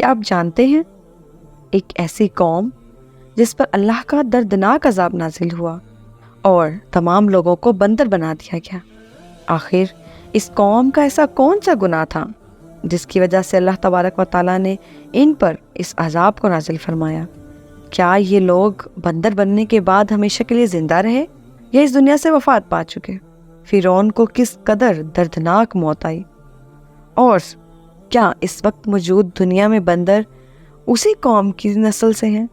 کیا آپ جانتے ہیں ایک ایسی قوم جس پر اللہ کا دردناک عذاب نازل ہوا اور تمام لوگوں کو بندر بنا دیا گیا؟ آخر اس قوم کا ایسا کون سا گناہ تھا جس کی وجہ سے اللہ تبارک و تعالیٰ نے ان پر اس عذاب کو نازل فرمایا؟ کیا یہ لوگ بندر بننے کے بعد ہمیشہ کے لیے زندہ رہے یا اس دنیا سے وفات پا چکے؟ فرعون کو کس قدر دردناک موت آئی؟ اور کیا اس وقت موجود دنیا میں بندر اسی قوم کی نسل سے ہیں؟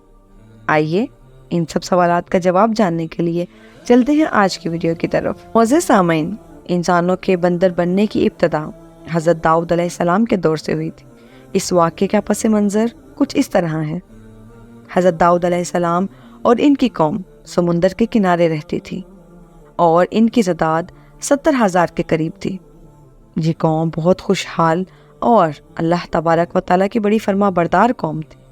آئیے ان سب سوالات کا جواب جاننے کے لیے چلتے ہیں آج کی ویڈیو کی طرف۔ معزز سامعین، انسانوں کے بندر بننے کی ابتدا حضرت داؤد علیہ السلام کے دور سے ہوئی تھی۔ اس واقعے کا پس منظر کچھ اس طرح ہے۔ حضرت داؤد علیہ السلام اور ان کی قوم سمندر کے کنارے رہتی تھی اور ان کی تعداد 70,000 کے قریب تھی۔ یہ قوم بہت خوشحال اور اللہ تبارک و تعالیٰ کی بڑی فرما بردار قوم تھی۔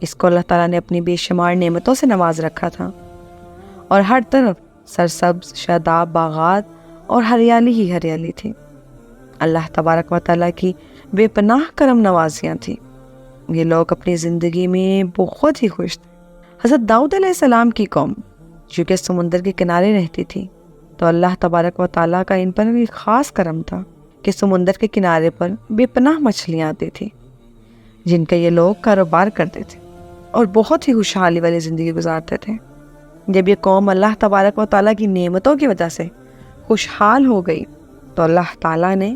اس کو اللہ تعالیٰ نے اپنی بے شمار نعمتوں سے نواز رکھا تھا اور ہر طرف سرسبز شاداب باغات اور ہریالی ہی ہریالی تھی۔ اللہ تبارک و تعالیٰ کی بے پناہ کرم نوازیاں تھیں۔ یہ لوگ اپنی زندگی میں بہت ہی خوش تھے۔ حضرت داؤد علیہ السلام کی قوم چونکہ سمندر کے کنارے رہتی تھی تو اللہ تبارک و تعالیٰ کا ان پر ایک خاص کرم تھا کہ سمندر کے کنارے پر بے پناہ مچھلیاں آتی تھیں جن کا یہ لوگ کاروبار کرتے تھے اور بہت ہی خوشحالی والی زندگی گزارتے تھے۔ جب یہ قوم اللہ تبارک و تعالیٰ کی نعمتوں کی وجہ سے خوشحال ہو گئی تو اللہ تعالیٰ نے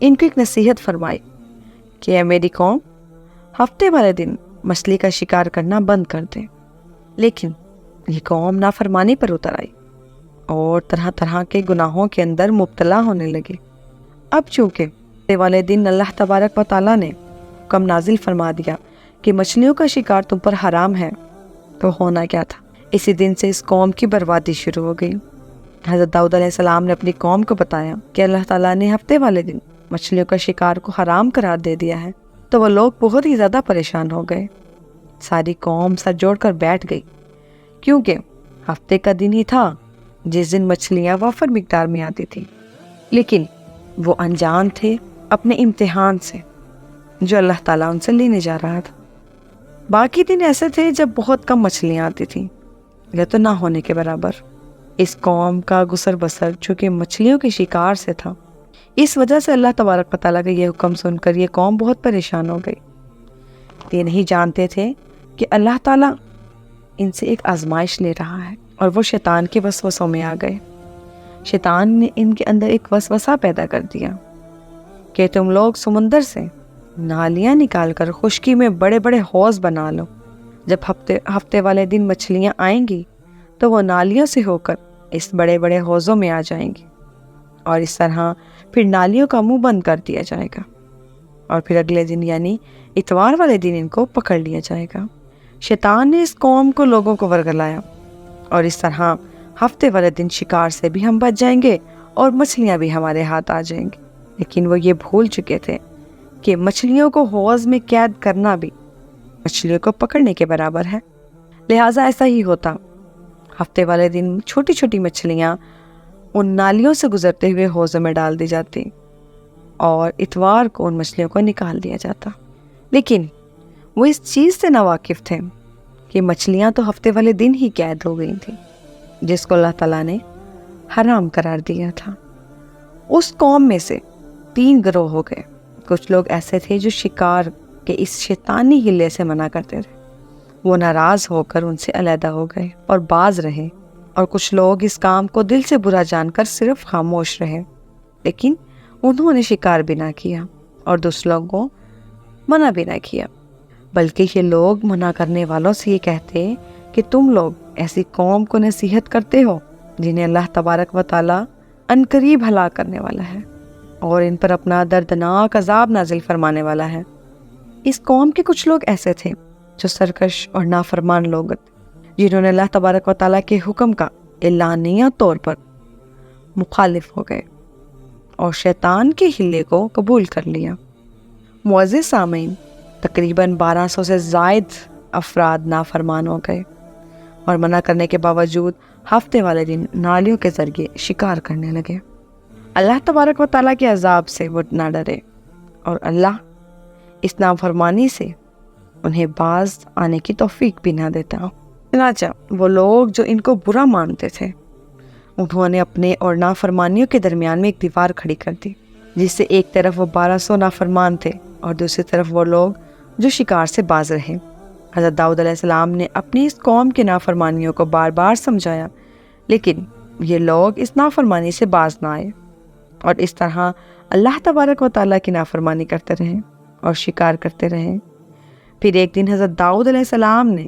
ان کو ایک نصیحت فرمائی کہ اے میری قوم، ہفتے والے دن مچھلی کا شکار کرنا بند کر دیں۔ لیکن یہ قوم نافرمانی پر اتر آئی اور طرح طرح کے گناہوں کے اندر مبتلا ہونے لگے۔ اب چونکہ ہفتے والے دن اللہ تبارک و تعالیٰ نے حکم نازل فرما دیا کہ مچھلیوں کا شکار تم پر حرام ہے، تو ہونا کیا تھا؟ اسی دن سے اس قوم کی بربادی شروع ہو گئی۔ حضرت داؤد علیہ السلام نے اپنی قوم کو بتایا کہ اللہ تعالیٰ نے ہفتے والے دن مچھلیوں کا شکار کو حرام قرار دے دیا ہے، تو وہ لوگ بہت ہی زیادہ پریشان ہو گئے۔ ساری قوم سر جوڑ کر بیٹھ گئی کیونکہ ہفتے کا دن ہی تھا جس دن مچھلیاں وافر مقدار میں آتی تھی، لیکن وہ انجان تھے اپنے امتحان سے جو اللہ تعالیٰ ان سے لینے جا رہا تھا۔ باقی دن ایسے تھے جب بہت کم مچھلیاں آتی تھیں یا تو نہ ہونے کے برابر۔ اس قوم کا گزر بسر چونکہ مچھلیوں کے شکار سے تھا، اس وجہ سے اللہ تبارک و تعالیٰ کا یہ حکم سن کر یہ قوم بہت پریشان ہو گئی۔ یہ نہیں جانتے تھے کہ اللہ تعالیٰ ان سے ایک آزمائش لے رہا ہے، اور وہ شیطان کے وسوسوں میں آ گئے۔ شیطان نے ان کے اندر ایک وسوسہ پیدا کر دیا کہ تم لوگ سمندر سے نالیاں نکال کر خشکی میں بڑے بڑے حوض بنا لو۔ جب ہفتے والے دن مچھلیاں آئیں گی تو وہ نالیوں سے ہو کر اس بڑے بڑے حوضوں میں آ جائیں گی، اور اس طرح پھر نالیوں کا منہ بند کر دیا جائے گا، اور پھر اگلے دن یعنی اتوار والے دن ان کو پکڑ لیا جائے گا۔ شیطان نے اس قوم کو لوگوں کو ورگلایا، اور اس طرح ہفتے والے دن شکار سے بھی ہم بچ جائیں گے اور مچھلیاں بھی ہمارے ہاتھ آ جائیں گی۔ لیکن وہ یہ بھول چکے تھے کہ مچھلیوں کو حوض میں قید کرنا بھی مچھلیوں کو پکڑنے کے برابر ہے، لہٰذا ایسا ہی ہوتا۔ ہفتے والے دن چھوٹی چھوٹی مچھلیاں ان نالیوں سے گزرتے ہوئے حوضوں میں ڈال دی جاتی اور اتوار کو ان مچھلیوں کو نکال دیا جاتا۔ لیکن وہ اس چیز سے ناواقف تھے کہ مچھلیاں تو ہفتے والے دن ہی قید ہو گئی تھیں جس کو اللہ تعالیٰ نے حرام قرار دیا تھا۔ اس قوم میں سے 3 گروہ ہو گئے۔ کچھ لوگ ایسے تھے جو شکار کے اس شیطانی ہلے سے منع کرتے تھے، وہ ناراض ہو کر ان سے علیحدہ ہو گئے اور باز رہے، اور کچھ لوگ اس کام کو دل سے برا جان کر صرف خاموش رہے، لیکن انہوں نے شکار بھی نہ کیا اور دوسرے لوگوں کو منع بھی نہ کیا، بلکہ یہ لوگ منع کرنے والوں سے یہ کہتے کہ تم لوگ ایسی قوم کو نصیحت کرتے ہو جنہیں اللہ تبارک و تعالیٰ عنقریب ہلاک کرنے والا ہے اور ان پر اپنا دردناک عذاب نازل فرمانے والا ہے۔ اس قوم کے کچھ لوگ ایسے تھے جو سرکش اور نافرمان لوگ تھے، جنہوں نے اللہ تبارک و تعالیٰ کے حکم کا اعلانیہ طور پر مخالف ہو گئے اور شیطان کے حلے کو قبول کر لیا۔ معزز سامعین، تقریباً 1200 سے زائد افراد نافرمان ہو گئے اور منع کرنے کے باوجود ہفتے والے دن نالیوں کے ذریعے شکار کرنے لگے۔ اللہ تبارک و تعالیٰ کے عذاب سے وہ نہ ڈرے اور اللہ اس نافرمانی سے انہیں باز آنے کی توفیق بھی نہ دیتا۔ چنانچہ وہ لوگ جو ان کو برا مانتے تھے انہوں نے اپنے اور نافرمانیوں کے درمیان میں ایک دیوار کھڑی کر دی، جس سے ایک طرف وہ 1200 نافرمان تھے اور دوسری طرف وہ لوگ جو شکار سے باز رہے۔ حضرت داؤد علیہ السلام نے اپنی اس قوم کی نافرمانیوں کو بار بار سمجھایا، لیکن یہ لوگ اس نافرمانی سے باز نہ آئے اور اس طرح اللہ تبارک و تعالیٰ کی نافرمانی کرتے رہے اور شکار کرتے رہے۔ پھر ایک دن حضرت داؤد علیہ السلام نے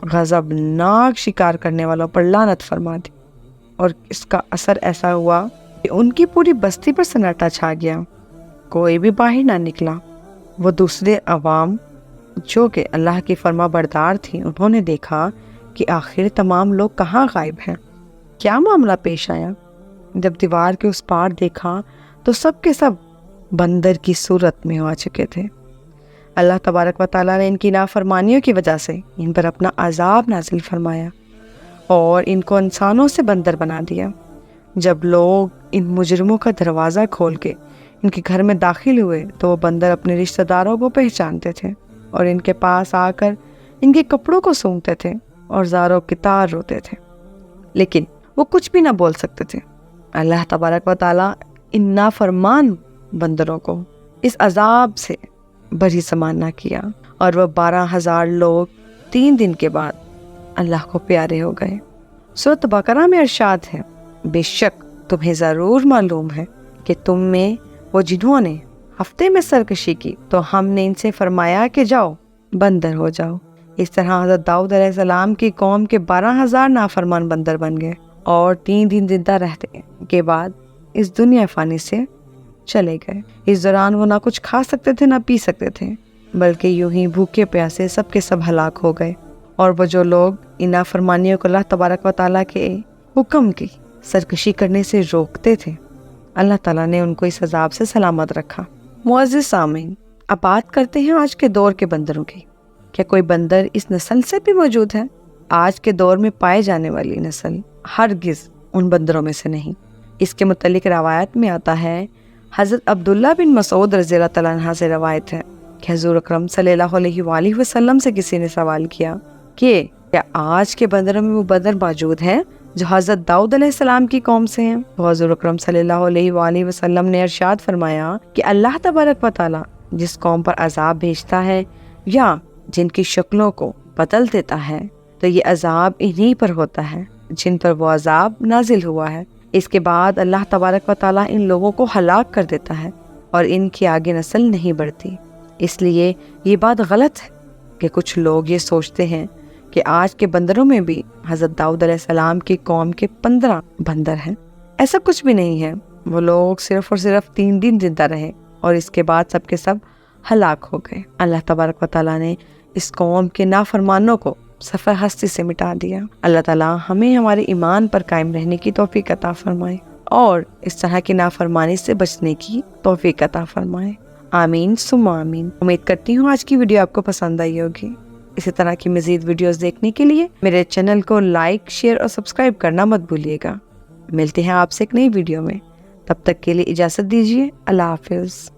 غضبناک شکار کرنے والوں پر لعنت فرما دی، اور اس کا اثر ایسا ہوا کہ ان کی پوری بستی پر سناٹا چھا گیا، کوئی بھی باہر نہ نکلا۔ وہ دوسرے عوام جو کہ اللہ کی فرما بردار تھی انہوں نے دیکھا کہ آخر تمام لوگ کہاں غائب ہیں، کیا معاملہ پیش آیا۔ جب دیوار کے اس پار دیکھا تو سب کے سب بندر کی صورت میں آ چکے تھے۔ اللہ تبارک و تعالیٰ نے ان کی نافرمانیوں کی وجہ سے ان پر اپنا عذاب نازل فرمایا اور ان کو انسانوں سے بندر بنا دیا۔ جب لوگ ان مجرموں کا دروازہ کھول کے ان کے گھر میں داخل ہوئے تو وہ بندر اپنے رشتہ داروں کو پہچانتے تھے اور ان کے پاس آ کر ان کے کپڑوں کو سونگتے تھے اور زاروں کی تار روتے تھے، لیکن وہ کچھ بھی نہ بول سکتے تھے۔ اللہ تبارک و تعالیٰ ان نافرمان بندروں کو اس عذاب سے بری سمان نہ کیا اور وہ 12,000 لوگ 3 دن کے بعد اللہ کو پیارے ہو گئے۔ سورۃ بقرہ میں ارشاد ہے، بے شک تمہیں ضرور معلوم ہے کہ تم میں وہ جنہوں نے ہفتے میں سرکشی کی تو ہم نے ان سے فرمایا کہ جاؤ بندر ہو جاؤ۔ اس طرح حضرت داؤد علیہ السلام کی قوم کے 12,000 نافرمان بندر بن گئے اور 3 دن زندہ رہتے کے بعد اس دنیا فانی سے چلے گئے۔ اس دوران وہ نہ کچھ کھا سکتے تھے نہ پی سکتے تھے، بلکہ یوں ہی بھوکے پیاسے سب کے سب ہلاک ہو گئے۔ اور وہ جو لوگ ان نافرمانیوں کو اللہ تبارک و تعالیٰ کے حکم کی سرکشی کرنے سے روکتے تھے، اللہ تعالیٰ نے ان کو اس عذاب سے سلامت رکھا۔ معزز سامعین، اب بات کرتے ہیں آج کے دور کے بندروں کی۔ کیا کوئی بندر اس نسل سے بھی موجود ہے؟ آج کے دور میں پائے جانے والی نسل ہرگز ان بندروں میں سے نہیں۔ اس کے متعلق روایت میں آتا ہے، حضرت عبداللہ بن مسعود رضی اللہ تعالیٰ عنہ سے روایت ہے کہ حضور اکرم صلی اللہ علیہ وآلہ وسلم سے کسی نے سوال کیا کہ کیا آج کے بندروں میں وہ بندر موجود ہیں جو حضرت داؤد علیہ السلام کی قوم سے ہیں؟ تو حضور اکرم صلی اللہ علیہ وآلہ وسلم نے ارشاد فرمایا کہ اللہ تبارک و تعالیٰ جس قوم پر عذاب بھیجتا ہے یا جن کی شکلوں کو بدل دیتا ہے تو یہ عذاب انہی پر ہوتا ہے جن پر وہ عذاب نازل ہوا ہے۔ اس کے بعد اللہ تبارک و تعالیٰ ان لوگوں کو ہلاک کر دیتا ہے اور ان کی آگے نسل نہیں بڑھتی۔ اس لیے یہ بات غلط ہے کہ کچھ لوگ یہ سوچتے ہیں کہ آج کے بندروں میں بھی حضرت داؤد علیہ السلام کی قوم کے 15 بندر ہیں۔ ایسا کچھ بھی نہیں ہے۔ وہ لوگ صرف اور صرف 3 دن زندہ رہے اور اس کے بعد سب کے سب ہلاک ہو گئے۔ اللہ تبارک و تعالیٰ نے اس قوم کے نافرمانوں کو سفر ہستی سے مٹا دیا۔ اللہ تعالیٰ ہمیں ہمارے ایمان پر قائم رہنے کی توفیق عطا فرمائے اور اس طرح کی نافرمانی سے بچنے کی توفیق عطا فرمائے۔ آمین ثم آمین۔ امید کرتی ہوں آج کی ویڈیو آپ کو پسند آئی ہوگی۔ اسی طرح کی مزید ویڈیوز دیکھنے کے لیے میرے چینل کو لائک، شیئر اور سبسکرائب کرنا مت بھولیے گا۔ ملتے ہیں آپ سے ایک نئی ویڈیو میں، تب تک کے لیے اجازت دیجیے۔ اللہ حافظ۔